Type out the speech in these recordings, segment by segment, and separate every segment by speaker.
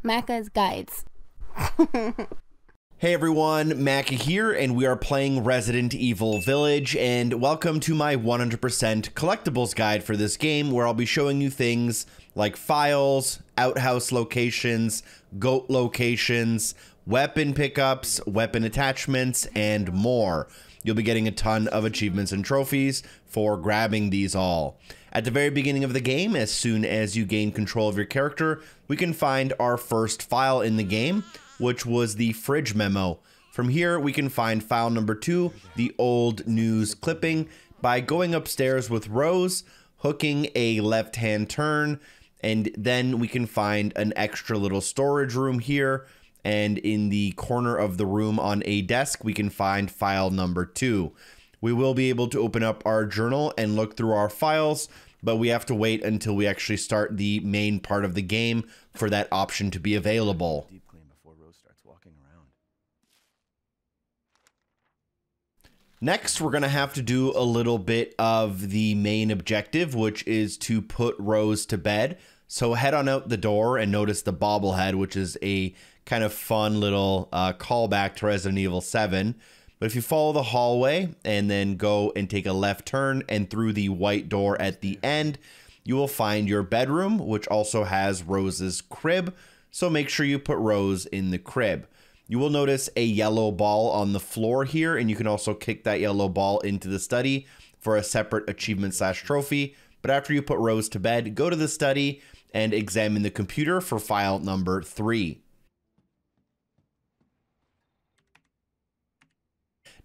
Speaker 1: Macca's Guides.
Speaker 2: Hey everyone, Macca here, and we are playing Resident Evil Village, and welcome to my 100% collectibles guide for this game, where I'll be showing you things like files, outhouse locations, goat locations, weapon pickups, weapon attachments, and more. You'll be getting a ton of achievements and trophies for grabbing these all. At the very beginning of the game, as soon as you gain control of your character, we can find our first file in the game, which was the fridge memo. From here, we can find file number 2, the old news clipping, by going upstairs with Rose, hooking a left-hand turn, and then we can find an extra little storage room here, and in the corner of the room on a desk, we can find file number 2. We will be able to open up our journal and look through our files, but we have to wait until we actually start the main part of the game for that option to be available. Next, we're going to have to do a little bit of the main objective, which is to put Rose to bed. So head on out the door and notice the bobblehead, which is a kind of fun little callback to Resident Evil 7. But if you follow the hallway and then go and take a left turn and through the white door at the end, you will find your bedroom, which also has Rose's crib. So make sure you put Rose in the crib. You will notice a yellow ball on the floor here, and you can also kick that yellow ball into the study for a separate achievement/trophy. But after you put Rose to bed, go to the study and examine the computer for file number 3.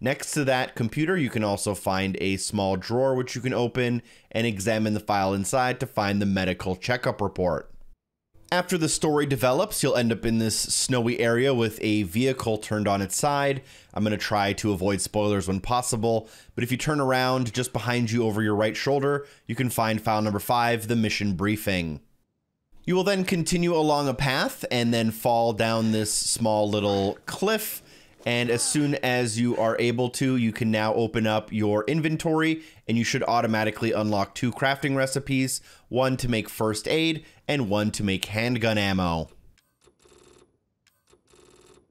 Speaker 2: Next to that computer, you can also find a small drawer which you can open and examine the file inside to find the medical checkup report. After the story develops, you'll end up in this snowy area with a vehicle turned on its side. I'm going to try to avoid spoilers when possible, but if you turn around just behind you over your right shoulder, you can find file number 5, the mission briefing. You will then continue along a path and then fall down this small little cliff. And as soon as you are able to, you can now open up your inventory and you should automatically unlock 2 crafting recipes, one to make first aid and one to make handgun ammo.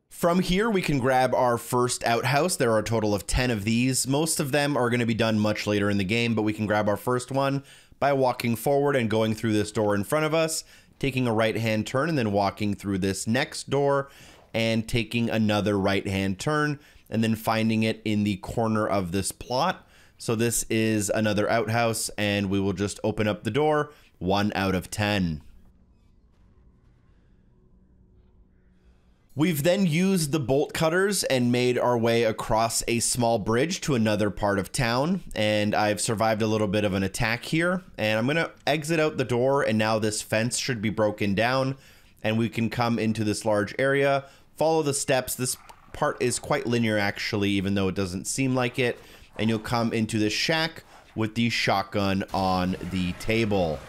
Speaker 2: From here, we can grab our first outhouse. There are a total of 10 of these. Most of them are going to be done much later in the game, but we can grab our first one by walking forward and going through this door in front of us, taking a right-hand turn and then walking through this next door and taking another right-hand turn and then finding it in the corner of this plot. So this is another outhouse and we will just open up the door. 1 out of 10. We've then used the bolt cutters and made our way across a small bridge to another part of town, and I've survived a little bit of an attack here, and I'm gonna exit out the door, and now this fence should be broken down and we can come into this large area, follow the steps. This part is quite linear actually, even though it doesn't seem like it, and you'll come into this shack with the shotgun on the table.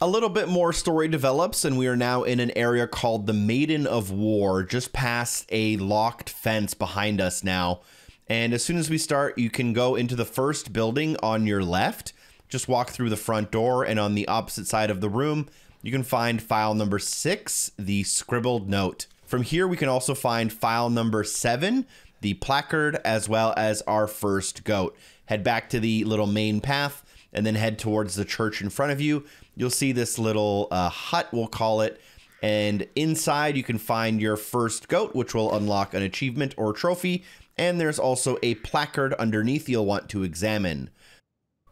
Speaker 2: A little bit more story develops and we are now in an area called the Maiden of War, just past a locked fence behind us now. And as soon as we start, you can go into the first building on your left, just walk through the front door, and on the opposite side of the room, you can find file number 6, the scribbled note. From here, we can also find file number 7, the placard, as well as our first goat. Head back to the little main path and then head towards the church in front of you. You'll see this little hut, we'll call it, and inside you can find your first goat, which will unlock an achievement or trophy, and there's also a placard underneath you'll want to examine.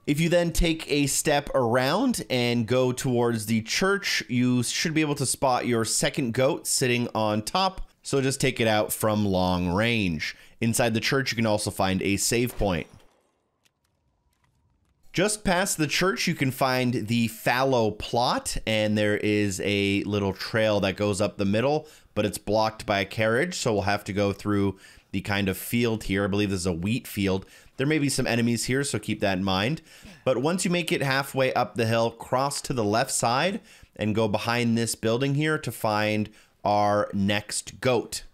Speaker 2: If you then take a step around and go towards the church, you should be able to spot your second goat sitting on top, so just take it out from long range. Inside the church, you can also find a save point. Just past the church, you can find the fallow plot, and there is a little trail that goes up the middle, but it's blocked by a carriage, so we'll have to go through the kind of field here. I believe this is a wheat field. There may be some enemies here, so keep that in mind. But once you make it halfway up the hill, cross to the left side and go behind this building here to find our next goat.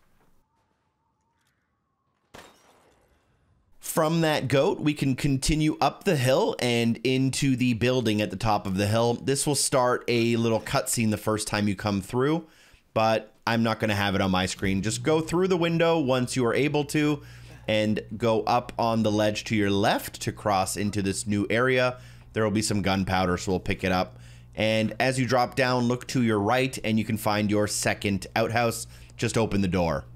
Speaker 2: From that goat, we can continue up the hill and into the building at the top of the hill. This will start a little cutscene the first time you come through, but I'm not going to have it on my screen. Just go through the window once you are able to and go up on the ledge to your left to cross into this new area. There will be some gunpowder, so we'll pick it up. And as you drop down, look to your right and you can find your second outhouse. Just open the door.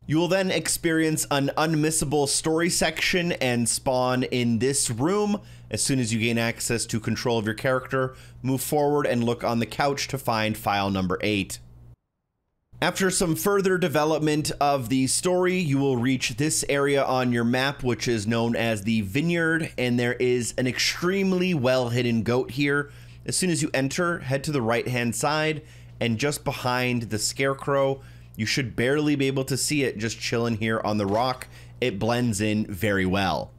Speaker 2: You will then experience an unmissable story section and spawn in this room. As soon as you gain access to control of your character, move forward and look on the couch to find file number 8. After some further development of the story, you will reach this area on your map, which is known as the Vineyard, and there is an extremely well-hidden goat here. As soon as you enter, head to the right-hand side, and just behind the scarecrow, you should barely be able to see it just chilling here on the rock. It blends in very well.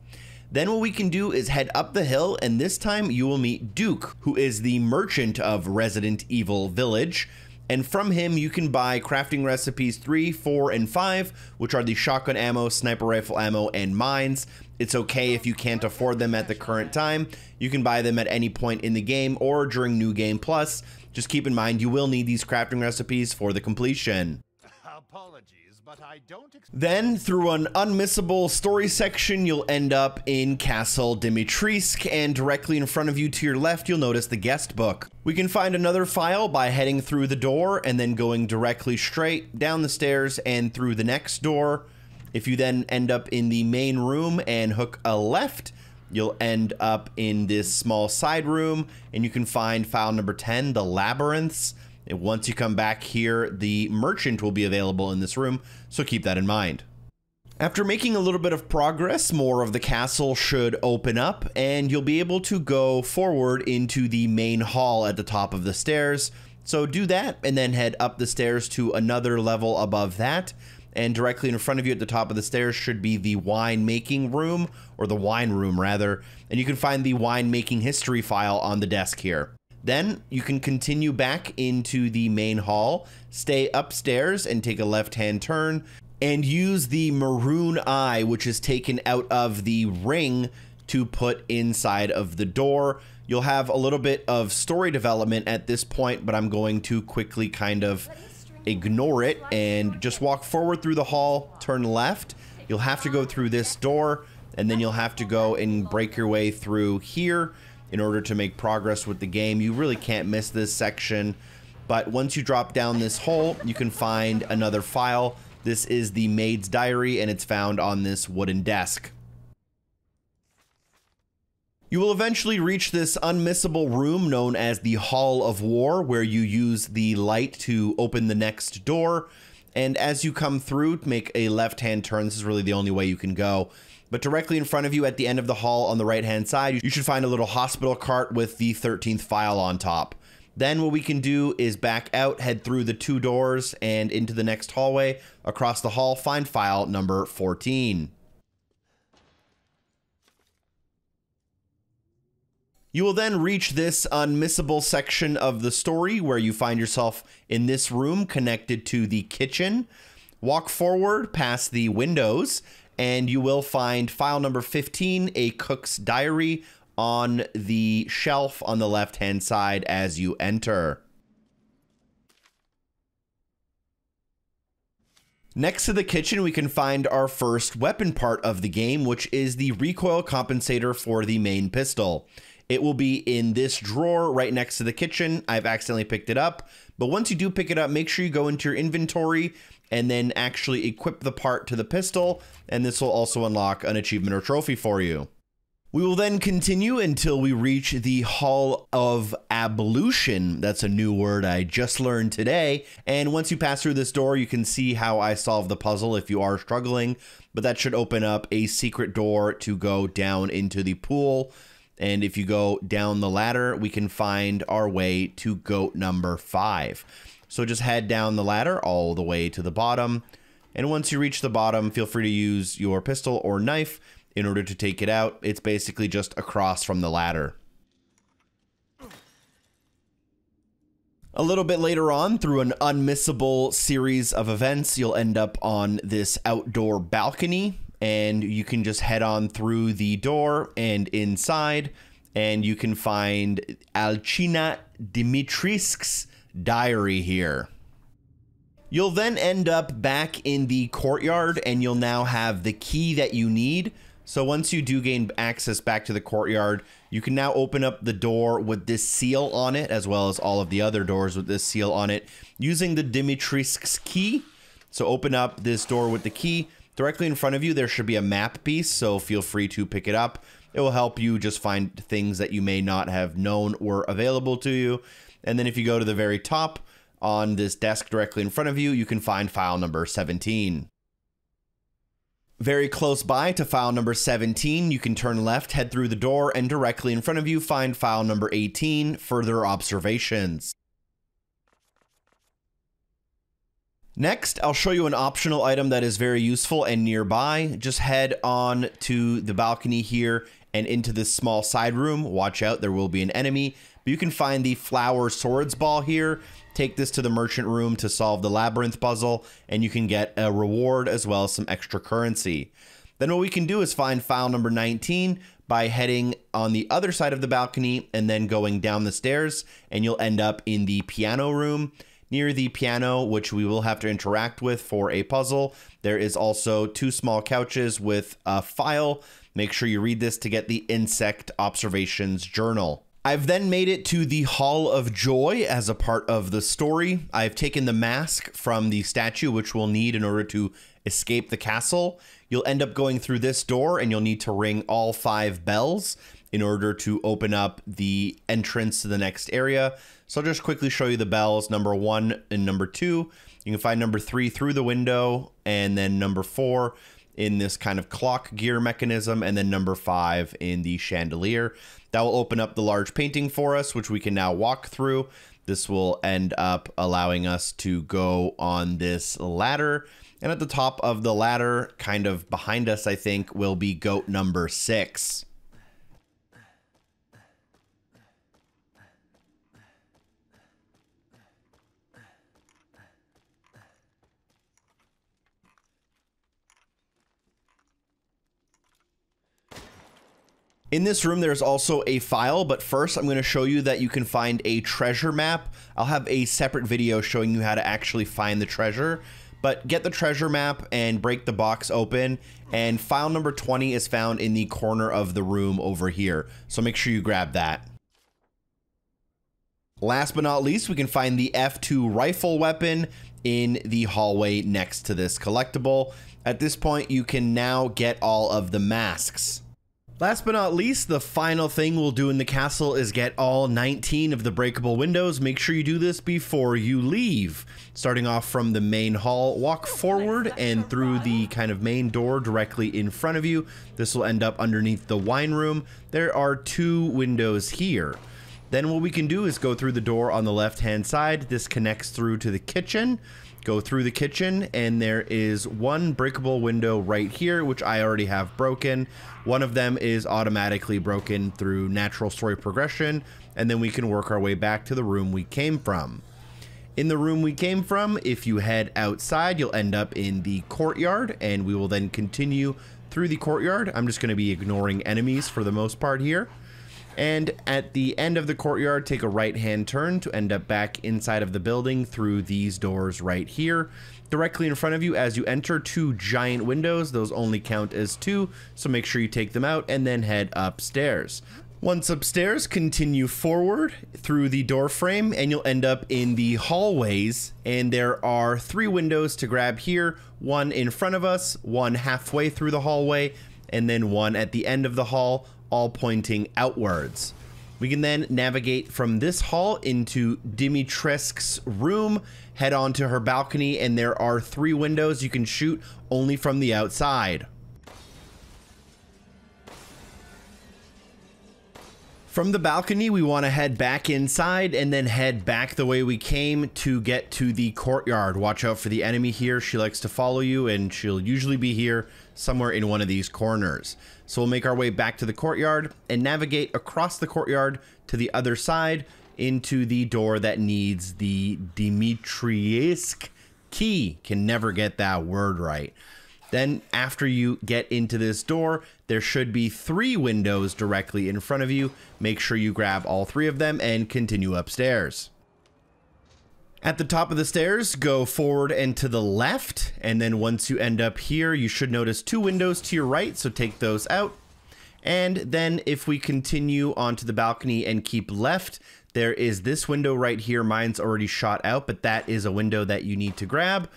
Speaker 2: Then what we can do is head up the hill, and this time you will meet Duke, who is the merchant of Resident Evil Village. And from him, you can buy crafting recipes 3, 4, and 5, which are the shotgun ammo, sniper rifle ammo, and mines. It's okay if you can't afford them at the current time. You can buy them at any point in the game or during New Game Plus. Just keep in mind, you will need these crafting recipes for the completion.
Speaker 1: Apologies, but I don't.
Speaker 2: Then, through an unmissable story section, you'll end up in Castle Dimitrescu, and directly in front of you to your left, you'll notice the guest book. We can find another file by heading through the door and then going directly straight down the stairs and through the next door. If you then end up in the main room and hook a left, you'll end up in this small side room, and you can find file number 10, the Labyrinths. And once you come back here, the merchant will be available in this room, so keep that in mind. After making a little bit of progress, more of the castle should open up, and you'll be able to go forward into the main hall at the top of the stairs. So do that, and then head up the stairs to another level above that. And directly in front of you at the top of the stairs should be the wine making room, or the wine room rather, and you can find the wine making history file on the desk here. Then you can continue back into the main hall, stay upstairs and take a left-hand turn, and use the maroon eye, which is taken out of the ring, to put inside of the door. You'll have a little bit of story development at this point, but I'm going to quickly kind of ignore it and just walk forward through the hall, turn left. You'll have to go through this door, and then you'll have to go and break your way through here in order to make progress with the game. You really can't miss this section, but once you drop down this hole, you can find another file. This is the Maid's diary, and it's found on this wooden desk. You will eventually reach this unmissable room known as the Hall of War, where you use the light to open the next door. And as you come through, make a left-hand turn. This is really the only way you can go. But directly in front of you at the end of the hall on the right-hand side, you should find a little hospital cart with the 13th file on top. Then what we can do is back out, head through the 2 doors and into the next hallway. Across the hall, find file number 14. You will then reach this unmissable section of the story where you find yourself in this room connected to the kitchen. Walk forward past the windows, and you will find file number 15, a cook's diary, on the shelf on the left-hand side as you enter. Next to the kitchen, we can find our first weapon part of the game, which is the recoil compensator for the main pistol. It will be in this drawer right next to the kitchen. I've accidentally picked it up, but once you do pick it up, make sure you go into your inventory and then actually equip the part to the pistol, and this will also unlock an achievement or trophy for you. We will then continue until we reach the Hall of Ablution. That's a new word I just learned today. And once you pass through this door, you can see how I solve the puzzle if you are struggling, but that should open up a secret door to go down into the pool. And if you go down the ladder, we can find our way to goat number 5. So just head down the ladder all the way to the bottom. And once you reach the bottom, feel free to use your pistol or knife in order to take it out. It's basically just across from the ladder. A little bit later on, through an unmissable series of events, you'll end up on this outdoor balcony. and you can just head on through the door and inside, and you can find ALCINA DIMITRESCU'S diary here. You'll then end up back in the courtyard, and you'll now have the key that you need. So once you do gain access back to the courtyard, you can now open up the door with this seal on it, as well as all of the other doors with this seal on it, using the DIMITRESCU'S key. So open up this door with the key. Directly in front of you, there should be a map piece, so feel free to pick it up. It will help you just find things that you may not have known were available to you. And then if you go to the very top, on this desk directly in front of you, you can find file number 17. Very close by to file number 17, you can turn left, head through the door, and directly in front of you find file number 18, further observations. Next, I'll show you an optional item that is very useful and nearby. Just head on to the balcony here and into this small side room. Watch out, there will be an enemy. But you can find the flower swords ball here. Take this to the merchant room to solve the labyrinth puzzle, and you can get a reward as well as some extra currency. Then what we can do is find file number 19 by heading on the other side of the balcony and then going down the stairs, and you'll end up in the piano room. Near the piano, which we will have to interact with for a puzzle, there is also 2 small couches with a file. Make sure you read this to get the insect observations journal. I've then made it to the Hall of Joy as a part of the story. I've taken the mask from the statue, which we'll need in order to escape the castle. You'll end up going through this door, and you'll need to ring all 5 bells in order to open up the entrance to the next area. So I'll just quickly show you the bells, number 1 and number 2. You can find number 3 through the window, and then number 4 in this kind of clock gear mechanism, and then number 5 in the chandelier. That will open up the large painting for us, which we can now walk through. This will end up allowing us to go on this ladder. And at the top of the ladder, kind of behind us, I think, will be goat number 6. In this room, there's also a file, but first I'm going to show you that you can find a treasure map. I'll have a separate video showing you how to actually find the treasure, but get the treasure map and break the box open, and file number 20 is found in the corner of the room over here, so make sure you grab that. Last but not least, we can find the F2 rifle weapon in the hallway next to this collectible. At this point, you can now get all of the masks. Last but not least, the final thing we'll do in the castle is get all 19 of the breakable windows. Make sure you do this before you leave. Starting off from the main hall, walk forward and through the kind of main door directly in front of you. This will end up underneath the wine room. There are 2 windows here. Then what we can do is go through the door on the left-hand side. This connects through to the kitchen. Go through the kitchen, and there is 1 breakable window right here, which I already have broken. One of them is automatically broken through natural story progression, and then we can work our way back to the room we came from. In the room we came from, if you head outside, you'll end up in the courtyard, and we will then continue through the courtyard. I'm just going to be ignoring enemies for the most part here. And at the end of the courtyard, take a right-hand turn to end up back inside of the building through these doors right here. Directly in front of you as you enter, 2 giant windows. Those only count as 2, so make sure you take them out and then head upstairs. Once upstairs, continue forward through the door frame and you'll end up in the hallways, and there are 3 windows to grab here. 1 in front of us, 1 halfway through the hallway, and then 1 at the end of the hall, all pointing outwards. We can then navigate from this hall into DIMITRESCU'S room, head on to her balcony, and there are 3 windows you can shoot only from the outside. From the balcony, we want to head back inside and then head back the way we came to get to the courtyard. Watch out for the enemy here. She likes to follow you, and she'll usually be here somewhere in one of these corners. So we'll make our way back to the courtyard and navigate across the courtyard to the other side into the door that needs the DIMITRESCU'S key. Can never get that word right. Then after you get into this door, there should be 3 windows directly in front of you. Make sure you grab all 3 of them and continue upstairs. At the top of the stairs, go forward and to the left, and then once you end up here, you should notice 2 windows to your right, so take those out. And then if we continue onto the balcony and keep left, there is this window right here. Mine's already shot out, but that is a window that you need to grab.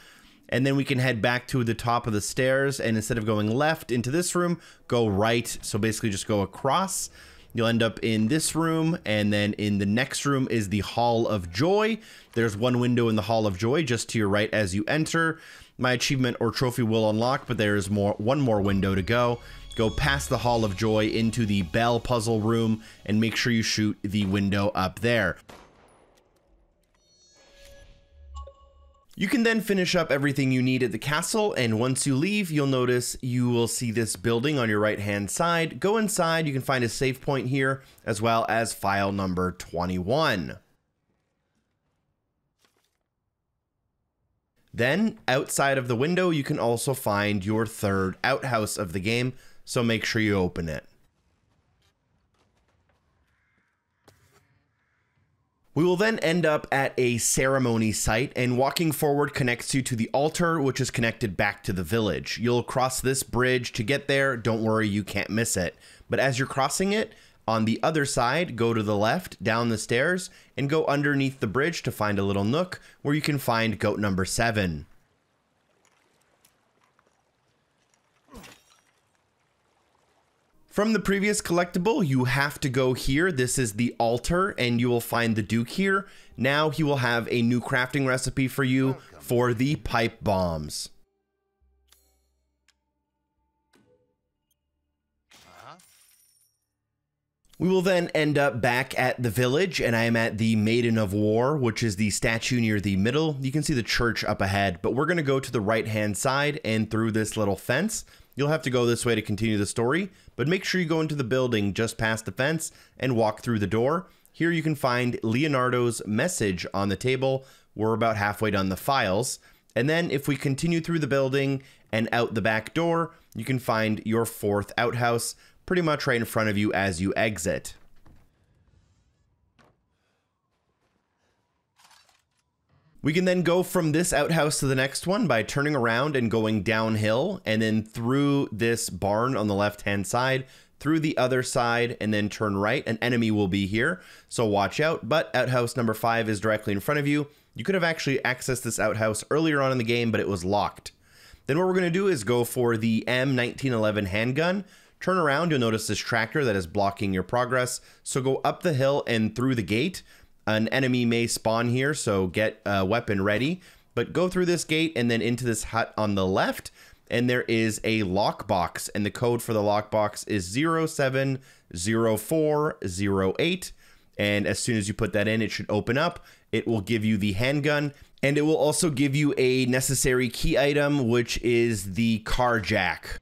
Speaker 2: And then we can head back to the top of the stairs, and instead of going left into this room, go right. So basically just go across. You'll end up in this room, and then in the next room is the Hall of Joy. There's 1 window in the Hall of Joy just to your right as you enter. My achievement or trophy will unlock, but there is one more window to go. Go past the Hall of Joy into the Bell puzzle room, and make sure you shoot the window up there. You can then finish up everything you need at the castle, and once you leave, you'll notice you will see this building on your right hand side. Go inside, you can find a save point here, as well as file number 21. Then, outside of the window, you can also find your 3rd outhouse of the game, so make sure you open it. We will then end up at a ceremony site, and walking forward connects you to the altar, which is connected back to the village. You'll cross this bridge to get there. Don't worry, you can't miss it. But as you're crossing it, on the other side, go to the left, down the stairs, and go underneath the bridge to find a little nook where you can find goat number 7. From the previous collectible, you have to go here. This is the altar, and you will find the Duke here. Now he will have a new crafting recipe for you for the pipe bombs. We will then end up back at the village, and I am at the Maiden of War, which is the statue near the middle. You can see the church up ahead, but we're going to go to the right-hand side and through this little fence. You'll have to go this way to continue the story, but make sure you go into the building just past the fence and walk through the door. Here you can find Leonardo's message on the table. We're about halfway done the files. And then if we continue through the building and out the back door, you can find your 4th outhouse pretty much right in front of you as you exit. We can then go from this outhouse to the next one by turning around and going downhill, and then through this barn on the left-hand side, through the other side, and then turn right. An enemy will be here, so watch out. But outhouse number 5 is directly in front of you. You could have actually accessed this outhouse earlier on in the game, but it was locked. Then what we're going to do is go for the M1911 handgun. Turn around, you'll notice this tractor that is blocking your progress. So go up the hill and through the gate. An enemy may spawn here, so get a weapon ready. But go through this gate and then into this hut on the left, and there is a lockbox, and the code for the lockbox is 070408. And as soon as you put that in, it should open up. It will give you the handgun, and it will also give you a necessary key item, which is the car jack.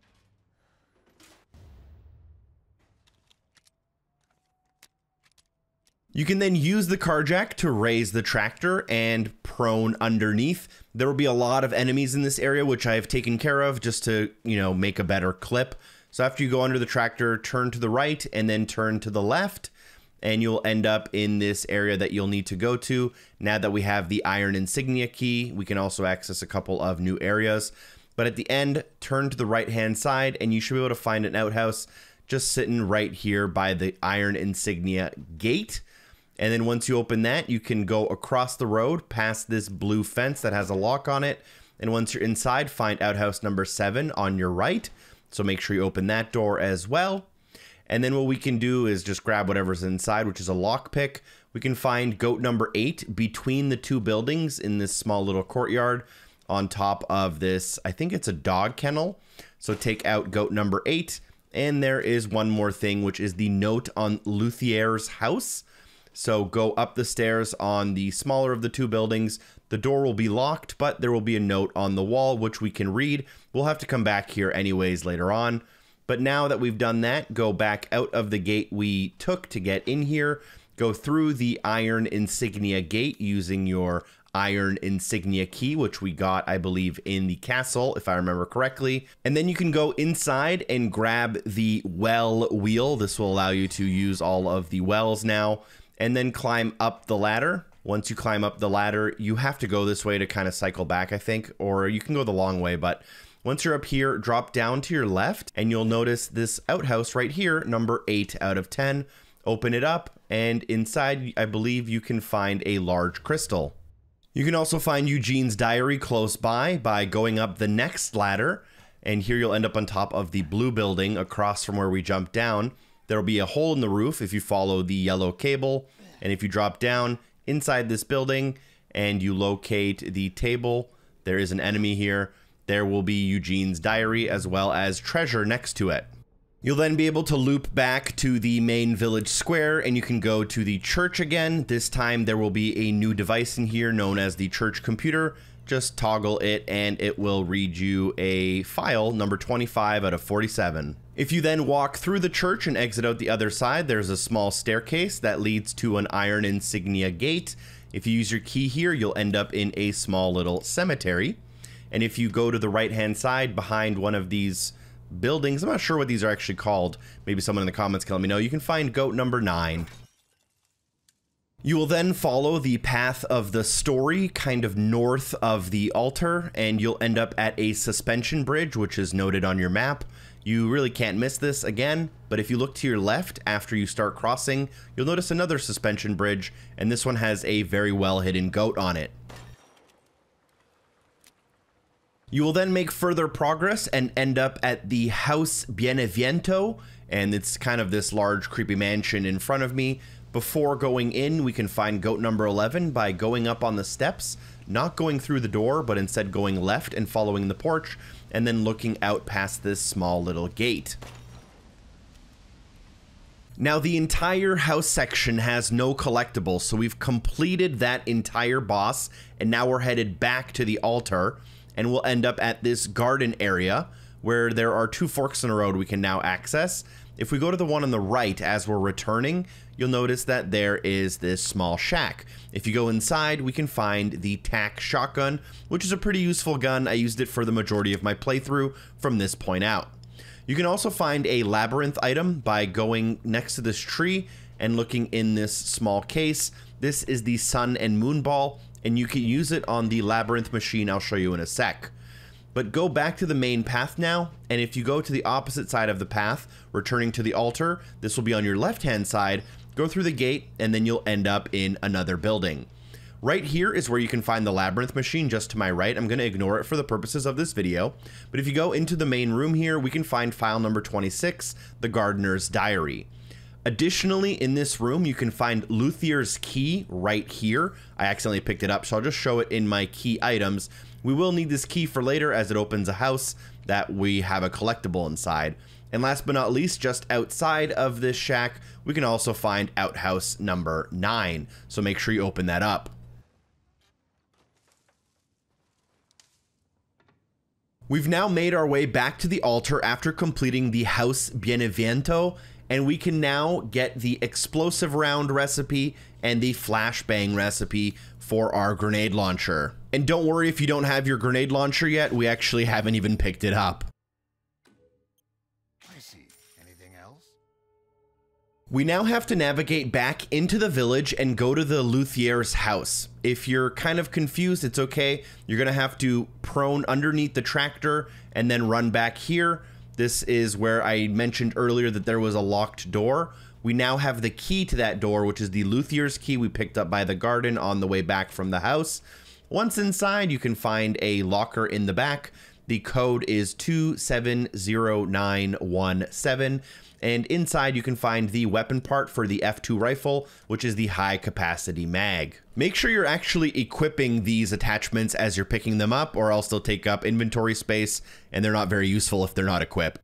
Speaker 2: You can then use the car jack to raise the tractor and prone underneath. There will be a lot of enemies in this area, which I have taken care of just to, make a better clip. So after you go under the tractor, turn to the right and then turn to the left, and you'll end up in this area that you'll need to go to. Now that we have the iron insignia key, we can also access a couple of new areas. But at the end, turn to the right-hand side, and you should be able to find an outhouse just sitting right here by the iron insignia gate. And then once you open that, you can go across the road past this blue fence that has a lock on it. And once you're inside, find outhouse number 7 on your right. So make sure you open that door as well. And then what we can do is just grab whatever's inside, which is a lockpick. We can find goat number 8 between the 2 buildings in this small little courtyard on top of this, I think it's a dog kennel. So take out goat number 8. And there is one more thing, which is the note on LUTHIER'S house. So go up the stairs on the smaller of the 2 buildings. The door will be locked, but there will be a note on the wall, which we can read. We'll have to come back here anyways later on. But now that we've done that, go back out of the gate we took to get in here. Go through the iron insignia gate using your iron insignia key, which we got, I believe, in the castle, if I remember correctly. And then you can go inside and grab the well wheel. This will allow you to use all of the wells now, and then climb up the ladder. Once you climb up the ladder, you have to go this way to kind of cycle back, I think, or you can go the long way, but once you're up here, drop down to your left, and you'll notice this outhouse right here, number 8 out of 10. Open it up, and inside, I believe you can find a large crystal. You can also find Eugene's diary close by going up the next ladder, and here you'll end up on top of the blue building across from where we jumped down. There'll be a hole in the roof if you follow the yellow cable, and if you drop down inside this building and you locate the table, there is an enemy here. There will be Eugene's diary as well as treasure next to it. You'll then be able to loop back to the main village square, and you can go to the church again. This time there will be a new device in here known as the church computer. Just toggle it and it will read you a file, number 25 out of 47. If you then walk through the church and exit out the other side, there's a small staircase that leads to an iron insignia gate. If you use your key here, you'll end up in a small little cemetery. And if you go to the right-hand side behind one of these buildings, I'm not sure what these are actually called. Maybe someone in the comments can let me know. You can find goat number 9. You will then follow the path of the story kind of north of the altar, and you'll end up at a suspension bridge, which is noted on your map. You really can't miss this again, but if you look to your left after you start crossing, you'll notice another suspension bridge, and this one has a very well hidden goat on it. You will then make further progress and end up at the House Beneviento, and it's kind of this large creepy mansion in front of me. Before going in, we can find goat number 11 by going up on the steps, not going through the door, but instead going left and following the porch, and then looking out past this small little gate. Now, the entire house section has no collectibles, so we've completed that entire boss, and now we're headed back to the altar, and we'll end up at this garden area where there are 2 forks in a road we can now access. If we go to the one on the right as we're returning, you'll notice that there is this small shack. If you go inside, we can find the TAC shotgun, which is a pretty useful gun. I used it for the majority of my playthrough from this point out. You can also find a labyrinth item by going next to this tree and looking in this small case. This is the sun and moon ball, and you can use it on the labyrinth machine I'll show you in a sec. But go back to the main path now, and if you go to the opposite side of the path, returning to the altar, this will be on your left-hand side, go through the gate, and then you'll end up in another building. Right here is where you can find the labyrinth machine just to my right. I'm going to ignore it for the purposes of this video. But if you go into the main room here, we can find file number 26, the Gardener's Diary. Additionally, in this room, you can find Luthier's key right here. I accidentally picked it up, so I'll just show it in my key items. We will need this key for later as it opens a house that we have a collectible inside. And last but not least, just outside of this shack, we can also find outhouse number 9. So make sure you open that up. We've now made our way back to the altar after completing the House Beneviento, and we can now get the explosive round recipe and the flashbang recipe for our grenade launcher. And don't worry if you don't have your grenade launcher yet, we actually haven't even picked it up.
Speaker 1: I see. Anything else?
Speaker 2: We now have to navigate back into the village and go to the LUTHIER'S house. If you're kind of confused, it's okay. You're gonna have to prone underneath the tractor and then run back here. This is where I mentioned earlier that there was a locked door. We now have the key to that door, which is the Luthier's key we picked up by the garden on the way back from the house. Once inside, you can find a locker in the back. The code is 270917, and inside you can find the weapon part for the F2 rifle, which is the high capacity mag. Make sure you're actually equipping these attachments as you're picking them up, or else they'll take up inventory space, and they're not very useful if they're not equipped.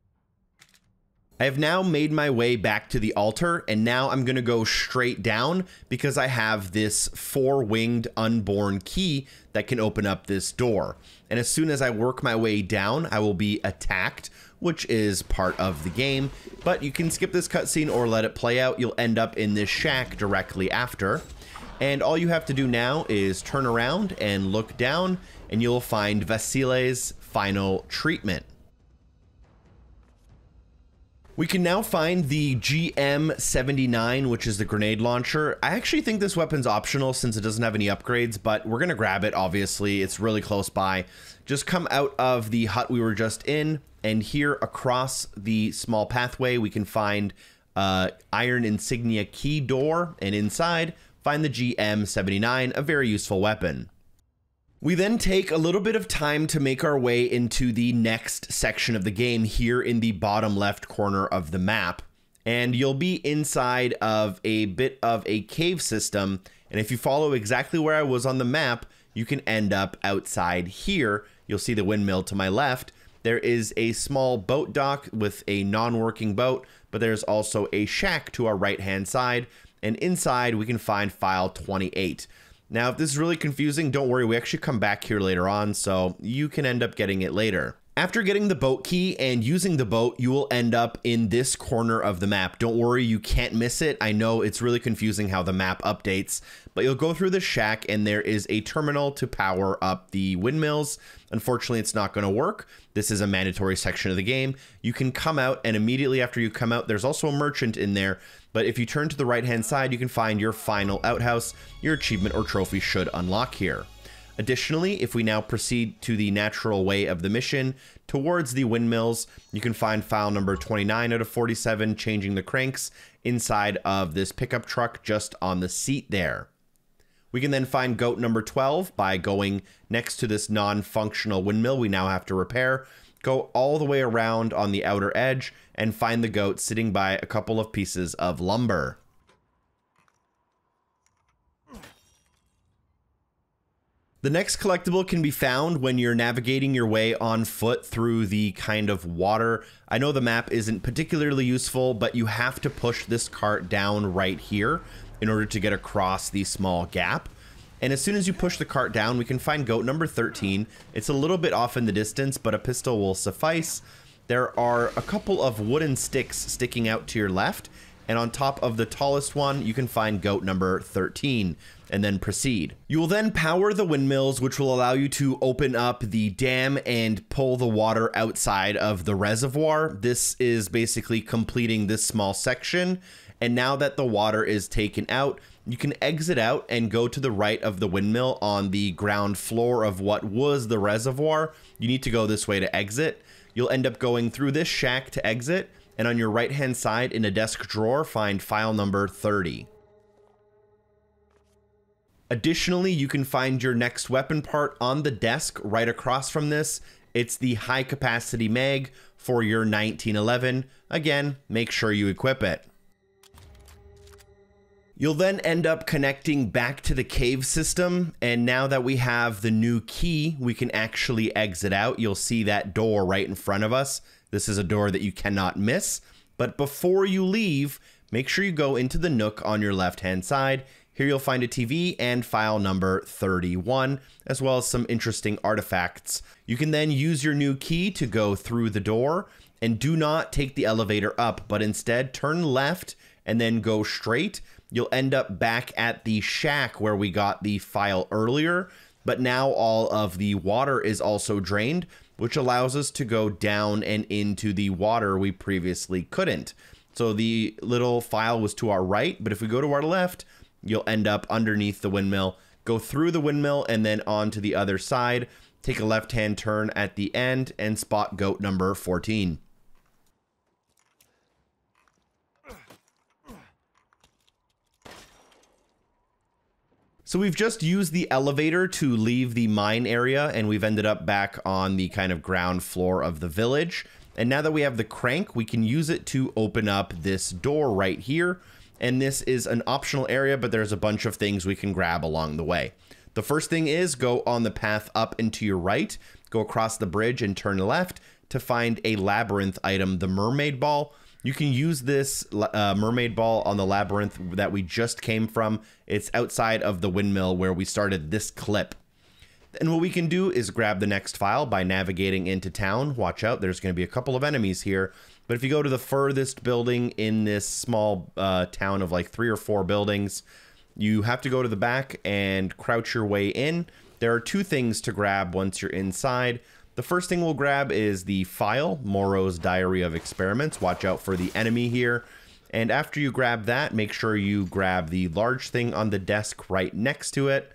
Speaker 2: I have now made my way back to the altar, and now I'm gonna go straight down because I have this 4-winged unborn key that can open up this door. And as soon as I work my way down, I will be attacked, which is part of the game, but you can skip this cutscene or let it play out. You'll end up in this shack directly after. And all you have to do now is turn around and look down, and you'll find Vasile's final treatment. We can now find the GM79, which is the grenade launcher. I actually think this weapon's optional since it doesn't have any upgrades, but we're gonna grab it, obviously. It's really close by. Just come out of the hut we were just in, and here across the small pathway, we can find iron insignia key door, and inside, find the GM79, a very useful weapon. We then take a little bit of time to make our way into the next section of the game here in the bottom left corner of the map. And you'll be inside of a bit of a cave system. And if you follow exactly where I was on the map, you can end up outside here. You'll see the windmill to my left. There is a small boat dock with a non-working boat, but there's also a shack to our right-hand side. And inside we can find file 28. Now, if this is really confusing, don't worry, we actually come back here later on, so you can end up getting it later. After getting the boat key and using the boat, you will end up in this corner of the map. Don't worry, you can't miss it. I know it's really confusing how the map updates, but you'll go through the shack and there is a terminal to power up the windmills. Unfortunately, it's not going to work. This is a mandatory section of the game. You can come out, and immediately after you come out, there's also a merchant in there. But if you turn to the right-hand side, you can find your final outhouse. Your achievement or trophy should unlock here. Additionally, if we now proceed to the natural way of the mission towards the windmills, you can find file number 29 out of 47, changing the cranks inside of this pickup truck just on the seat there. We can then find goat number 12 by going next to this non-functional windmill we now have to repair. Go all the way around on the outer edge and find the goat sitting by a couple of pieces of lumber. The next collectible can be found when you're navigating your way on foot through the kind of water. I know the map isn't particularly useful, but you have to push this cart down right here in order to get across the small gap. And as soon as you push the cart down, we can find goat number 13. It's a little bit off in the distance, but a pistol will suffice. There are a couple of wooden sticks sticking out to your left, and on top of the tallest one, you can find goat number 13, and then proceed. You will then power the windmills, which will allow you to open up the dam and pull the water outside of the reservoir. This is basically completing this small section, and now that the water is taken out, you can exit out and go to the right of the windmill on the ground floor of what was the reservoir. You need to go this way to exit. You'll end up going through this shack to exit, and on your right-hand side in a desk drawer, find file number 30. Additionally, you can find your next weapon part on the desk right across from this. It's the high-capacity mag for your 1911. Again, make sure you equip it. You'll then end up connecting back to the cave system, and now that we have the new key, we can actually exit out. You'll see that door right in front of us. This is a door that you cannot miss, but before you leave, make sure you go into the nook on your left-hand side. Here you'll find a TV and file number 31, as well as some interesting artifacts. You can then use your new key to go through the door, and do not take the elevator up, but instead turn left and then go straight. You'll end up back at the shack where we got the file earlier, but now all of the water is also drained, which allows us to go down and into the water we previously couldn't. So the little file was to our right, but if we go to our left, you'll end up underneath the windmill, go through the windmill and then on to the other side, take a left-hand turn at the end and spot goat number 14. So we've just used the elevator to leave the mine area, and we've ended up back on the kind of ground floor of the village. And now that we have the crank, we can use it to open up this door right here. And this is an optional area, but there's a bunch of things we can grab along the way. The first thing is go on the path up and to your right, go across the bridge and turn left to find a labyrinth item, the mermaid ball. You can use this mermaid ball on the labyrinth that we just came from. It's outside of the windmill where we started this clip. And what we can do is grab the next file by navigating into town. Watch out, there's going to be a couple of enemies here. But if you go to the furthest building in this small town of like 3 or 4 buildings, You have to go to the back and crouch your way in. There are two things to grab once you're inside. The first thing we'll grab is the file, MOREAU'S Diary of Experiments. Watch out for the enemy here. And after you grab that, make sure you grab the large thing on the desk right next to it.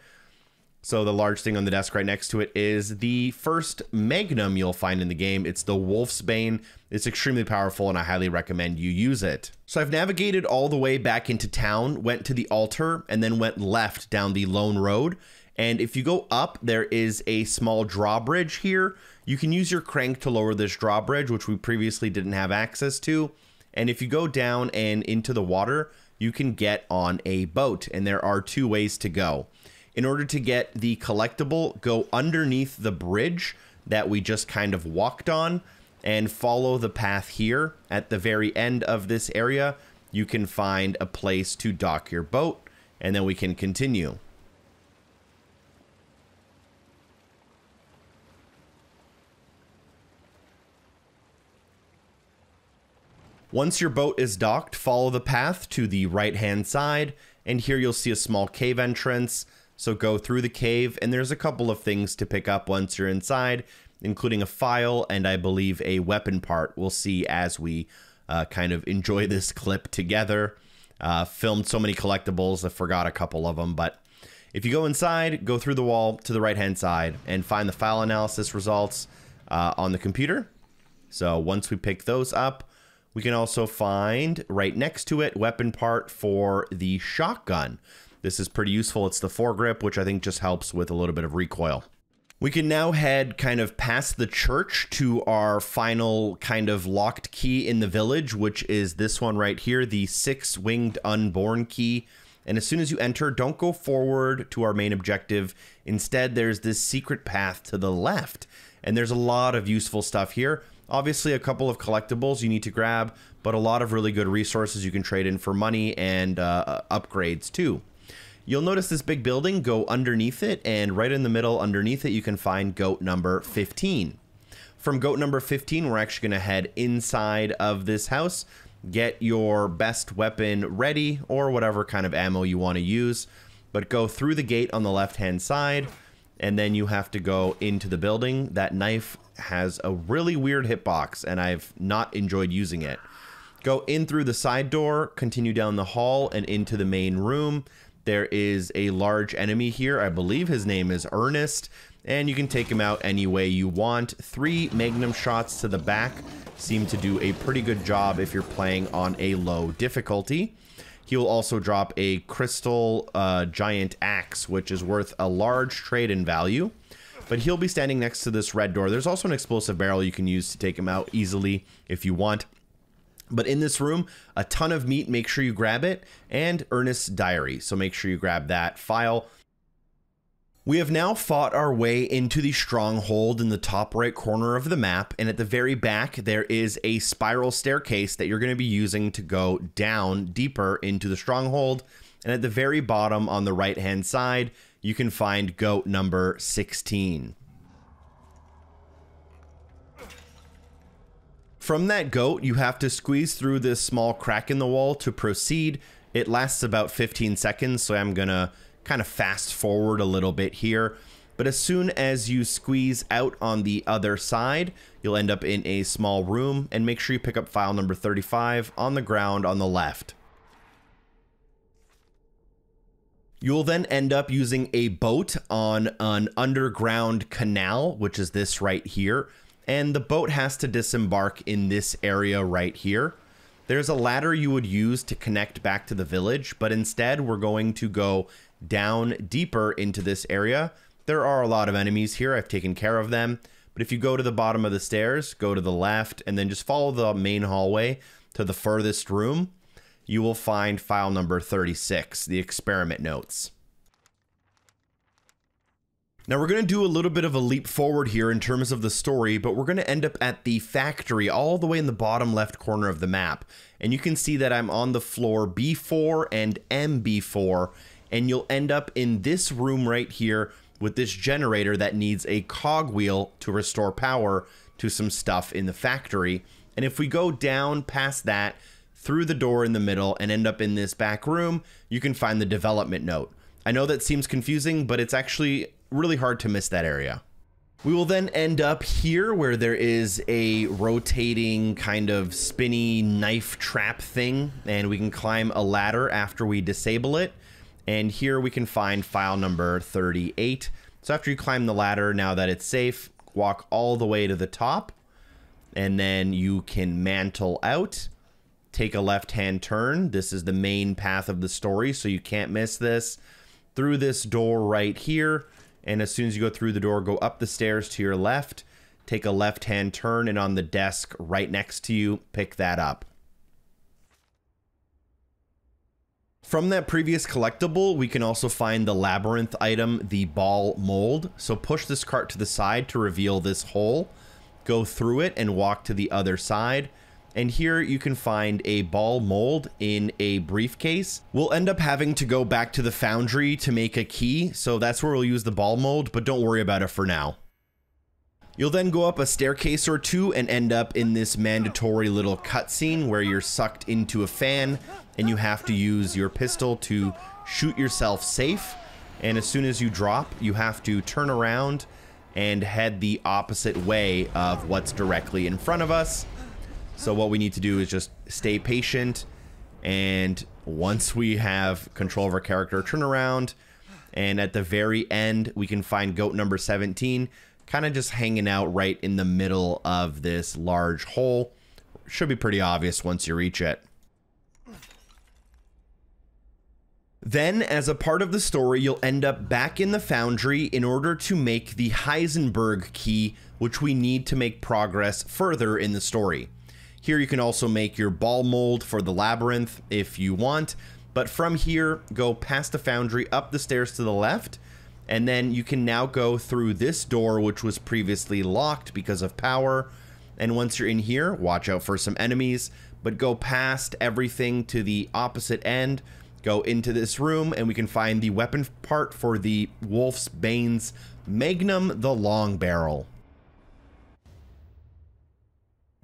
Speaker 2: So the large thing on the desk right next to it is the first Magnum you'll find in the game. It's the WOLFSBANE. It's extremely powerful and I highly recommend you use it. So I've navigated all the way back into town, went to the altar, and then went left down the lone road. And if you go up, there is a small drawbridge here. You can use your crank to lower this drawbridge, which we previously didn't have access to. And if you go down and into the water, you can get on a boat. And there are two ways to go. In order to get the collectible, go underneath the bridge that we just kind of walked on and follow the path here. At the very end of this area, you can find a place to dock your boat, and then we can continue. Once your boat is docked, follow the path to the right-hand side, and here you'll see a small cave entrance. So go through the cave, and there's a couple of things to pick up once you're inside, including a file and I believe a weapon part. We'll see as we kind of enjoy this clip together. Filmed so many collectibles, I forgot a couple of them, but if you go inside, go through the wall to the right-hand side and find the file analysis results on the computer. So once we pick those up, we can also find right next to it weapon part for the shotgun. This is pretty useful. It's the foregrip, which I think just helps with a little bit of recoil. We can now head kind of past the church to our final kind of locked key in the village, which is this one right here, the 6-winged unborn key. And as soon as you enter, don't go forward to our main objective. Instead, there's this secret path to the left. And there's a lot of useful stuff here. Obviously, a couple of collectibles you need to grab, but a lot of really good resources you can trade in for money and upgrades too. You'll notice this big building, go underneath it, and right in the middle underneath it, you can find goat number 15. From goat number 15, we're actually going to head inside of this house, get your best weapon ready, or whatever kind of ammo you want to use, but go through the gate on the left-hand side, and then you have to go into the building. That knife has a really weird hitbox, and I've not enjoyed using it. Go in through the side door, continue down the hall, and into the main room. There is a large enemy here. I believe his name is Ernest, and you can take him out any way you want. 3 magnum shots to the back seem to do a pretty good job if you're playing on a low difficulty. He will also drop a crystal giant axe, which is worth a large trade-in value. But he'll be standing next to this red door. There's also an explosive barrel you can use to take him out easily if you want. But in this room, a ton of meat, make sure you grab it, and Ernest's diary, so make sure you grab that file. We have now fought our way into the stronghold in the top right corner of the map, and at the very back, there is a spiral staircase that you're going to be using to go down deeper into the stronghold, and at the very bottom on the right-hand side, you can find goat number 16. From that goat, you have to squeeze through this small crack in the wall to proceed. It lasts about 15 seconds, so I'm gonna kind of fast forward a little bit here. But as soon as you squeeze out on the other side, you'll end up in a small room, and make sure you pick up file number 35 on the ground on the left. You'll then end up using a boat on an underground canal, which is this right here. And the boat has to disembark in this area right here. There's a ladder you would use to connect back to the village, but instead we're going to go down deeper into this area. There are a lot of enemies here. I've taken care of them. But if you go to the bottom of the stairs, go to the left, and then just follow the main hallway to the furthest room, you will find file number 36, the experiment notes. Now we're going to do a little bit of a leap forward here in terms of the story, but we're going to end up at the factory all the way in the bottom left corner of the map. And you can see that I'm on the floor B4 and MB4, and you'll end up in this room right here with this generator that needs a cogwheel to restore power to some stuff in the factory. And if we go down past that, through the door in the middle and end up in this back room, you can find the development note. I know that seems confusing, but it's actually really hard to miss that area. We will then end up here where there is a rotating kind of spinny knife trap thing, and we can climb a ladder after we disable it. And here we can find file number 38. So after you climb the ladder, now that it's safe, walk all the way to the top, and then you can mantle out, take a left-hand turn. This is the main path of the story, so you can't miss this. Through this door right here, and as soon as you go through the door, go up the stairs to your left, take a left-hand turn, and on the desk right next to you, pick that up. From that previous collectible, we can also find the Labyrinth item, the ball mold. So push this cart to the side to reveal this hole. Go through it and walk to the other side. And here you can find a ball mold in a briefcase. We'll end up having to go back to the foundry to make a key, so that's where we'll use the ball mold, but don't worry about it for now. You'll then go up a staircase or two and end up in this mandatory little cutscene where you're sucked into a fan and you have to use your pistol to shoot yourself safe. And as soon as you drop, you have to turn around and head the opposite way of what's directly in front of us. So what we need to do is just stay patient, and once we have control of our character, turn around, and at the very end we can find goat number 17 kind of just hanging out right in the middle of this large hole. Should be pretty obvious once you reach it. Then, as a part of the story, you'll end up back in the foundry in order to make the Heisenberg key, which we need to make progress further in the story. Here you can also make your ball mold for the labyrinth if you want, but from here, go past the foundry, up the stairs to the left, and then you can now go through this door, which was previously locked because of power. And once you're in here, watch out for some enemies, but go past everything to the opposite end, go into this room, and we can find the weapon part for the WOLFSBANE's Magnum the Long Barrel.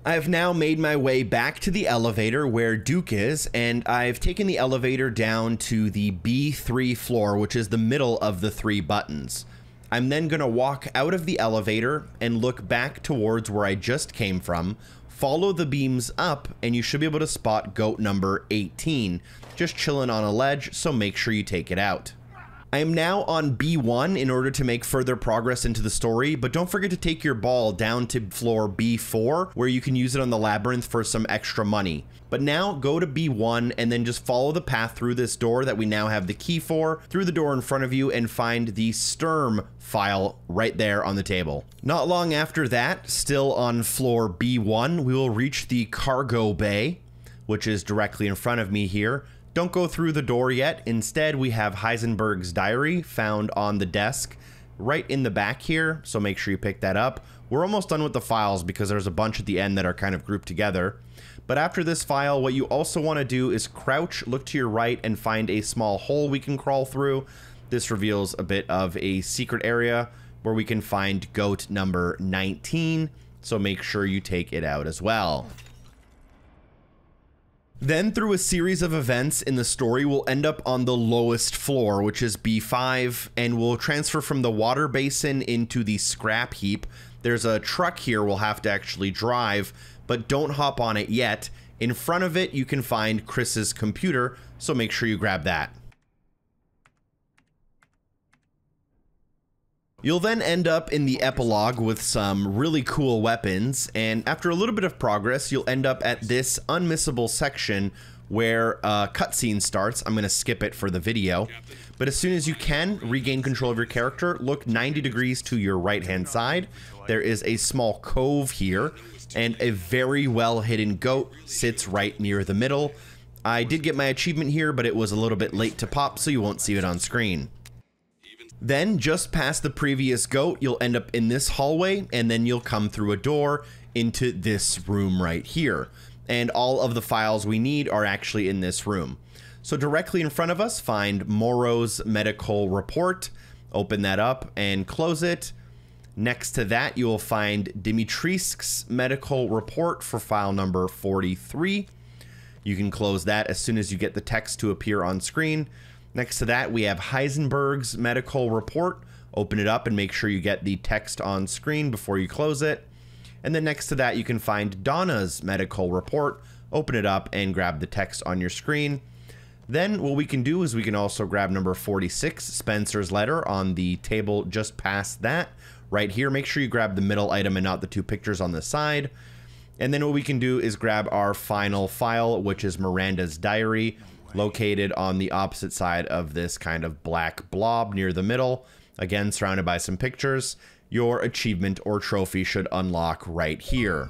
Speaker 2: I have now made my way back to the elevator where Duke is, and I've taken the elevator down to the B3 floor, which is the middle of the 3 buttons. I'm then going to walk out of the elevator and look back towards where I just came from, follow the beams up, and you should be able to spot goat number 18, just chilling on a ledge, so make sure you take it out. I am now on B1 in order to make further progress into the story, but don't forget to take your ball down to floor B4 where you can use it on the labyrinth for some extra money. But now go to B1 and then just follow the path through this door that we now have the key for, through the door in front of you, and find the STRM file right there on the table. Not long after that, still on floor B1, we will reach the cargo bay, which is directly in front of me here. Don't go through the door yet. Instead, we have Heisenberg's diary found on the desk right in the back here, so make sure you pick that up. We're almost done with the files because there's a bunch at the end that are kind of grouped together. But after this file, what you also want to do is crouch, look to your right, and find a small hole we can crawl through. This reveals a bit of a secret area where we can find goat number 19, so make sure you take it out as well. Then, through a series of events in the story, we'll end up on the lowest floor, which is B5, and we'll transfer from the water basin into the scrap heap. There's a truck here we'll have to actually drive, but don't hop on it yet. In front of it, you can find Chris's computer, so make sure you grab that. You'll then end up in the epilogue with some really cool weapons, and after a little bit of progress, you'll end up at this unmissable section where a cutscene starts. I'm going to skip it for the video, but as soon as you can, regain control of your character, look 90 degrees to your right-hand side. There is a small cove here, and a very well-hidden goat sits right near the middle. I did get my achievement here, but it was a little bit late to pop, so you won't see it on screen. Then, just past the previous goat, you'll end up in this hallway, and then you'll come through a door into this room right here. And all of the files we need are actually in this room. So directly in front of us, find MOREAU'S medical report. Open that up and close it. Next to that, you will find DIMITRESCU'S medical report for file number 43. You can close that as soon as you get the text to appear on screen. Next to that, we have HEISENBERG'S medical report. Open it up and make sure you get the text on screen before you close it. And then next to that, you can find Donna's medical report. Open it up and grab the text on your screen. Then what we can do is we can also grab number 46, Spencer's letter, on the table just past that. Right here, make sure you grab the middle item and not the two pictures on the side. And then what we can do is grab our final file, which is Miranda's diary, located on the opposite side of this kind of black blob near the middle. Again, surrounded by some pictures. Your achievement or trophy should unlock right here.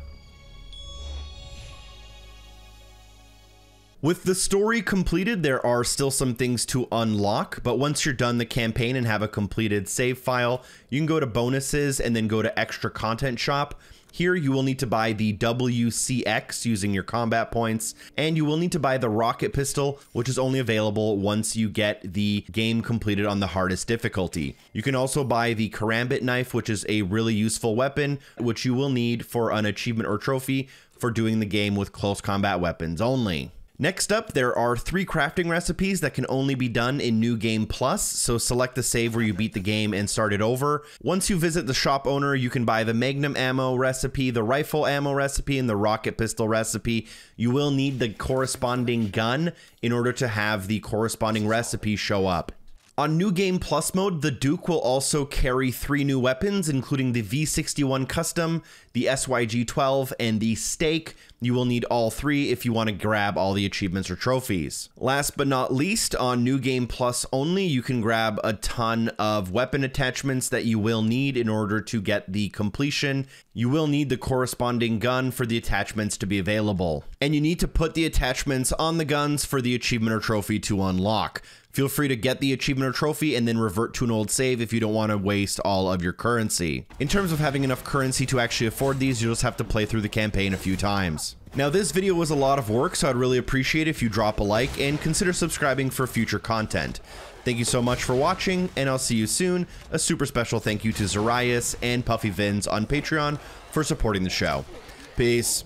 Speaker 2: With the story completed, there are still some things to unlock, but once you're done the campaign and have a completed save file, you can go to bonuses and then go to extra content shop. Here you will need to buy the WCX using your combat points, and you will need to buy the rocket pistol, which is only available once you get the game completed on the hardest difficulty. You can also buy the karambit knife, which is a really useful weapon, which you will need for an achievement or trophy for doing the game with close combat weapons only. Next up, there are 3 crafting recipes that can only be done in New Game Plus, so select the save where you beat the game and start it over. Once you visit the shop owner, you can buy the Magnum ammo recipe, the rifle ammo recipe, and the rocket pistol recipe. You will need the corresponding gun in order to have the corresponding recipe show up. On New Game Plus mode, the Duke will also carry 3 new weapons, including the V61 Custom, the SYG-12, and the Stake. You will need all 3 if you want to grab all the achievements or trophies. Last but not least, on New Game Plus only, you can grab a ton of weapon attachments that you will need in order to get the completion. You will need the corresponding gun for the attachments to be available. And you need to put the attachments on the guns for the achievement or trophy to unlock. Feel free to get the achievement or trophy and then revert to an old save if you don't want to waste all of your currency. In terms of having enough currency to actually afford these, you'll just have to play through the campaign a few times. Now, this video was a lot of work, so I'd really appreciate if you drop a like and consider subscribing for future content. Thank you so much for watching, and I'll see you soon. A super special thank you to Zarias and Puffy Vins on Patreon for supporting the show. Peace.